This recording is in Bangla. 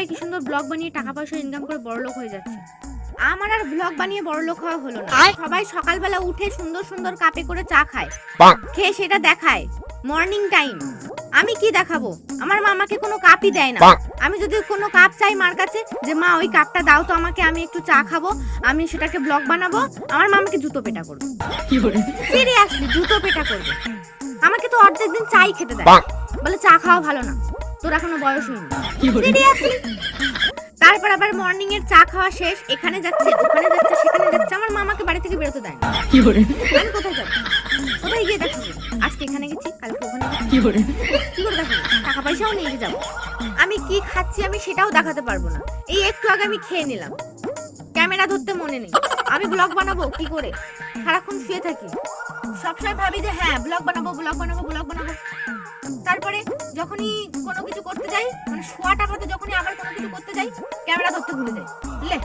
কি সুন্দর ব্লগ বানিয়ে টাকা পয়সা ইনকাম করে বড়লোক হয়ে যাচ্ছে। আমার আর ব্লগ বানিয়ে বড়লোক হওয়া হলো না। সবাই সকালবেলা উঠে সুন্দর সুন্দর কাপে করে চা খায়, খেয়ে সেটা দেখায় মর্নিং টাইম। আমি কি দেখাবো? আমার মা আমাকে কোনো কাপই দেয় না। আমি যদি কোনো কাপ চাই মার কাছে, যে মা ওই কাপটা দাও তো আমাকে, আমি একটু চা খাবো, আমি সেটাকে ব্লগ বানাবো, আমার মা আমাকে জুতো পেটা করবে। সিরিয়াসলি জুতো পেটা করবে। আমাকে তো অর্ধেক দিন চাই খেতে দেয়, বলে চা খাওয়া ভালো না, তোর এখনো বয়স হয়নি। সিরিয়াসলি। তারপর আবার মর্নিং এর চা খাওয়া শেষ, এখানে যাচ্ছে ওখানে যাচ্ছে সেখানে যাচ্ছে, আমার মা আমাকে বাড়ি থেকে বেরোতে দেয় না। আমি কোথায় যাবো? কোথায় গিয়ে দেখাবো? আজকে এখানে গেছি, কালকে ওখানে গেছি, কি করে দেখাবো? টাকা পয়সাও নিয়ে যাবো। আমি কি খাচ্ছি আমি সেটাও দেখাতে পারবো না। এই একটু আগে আমি খেয়ে নিলাম, ক্যামেরা ধরতে মনে নেই। আমি ব্লগ বানাবো কি করে? সারাক্ষণ শুয়ে থাকি, সবসময় ভাবি যে হ্যাঁ ব্লগ বানাবো ব্লগ বানাবো ব্লগ বানাবো। তারপরে যখনই কোনো কিছু করতে যাই, মানে শোয়া টাকাতে যখনই আবার কোনো কিছু করতে যাই, ক্যামেরা ধরতে ভুলে যাই। বুঝলে?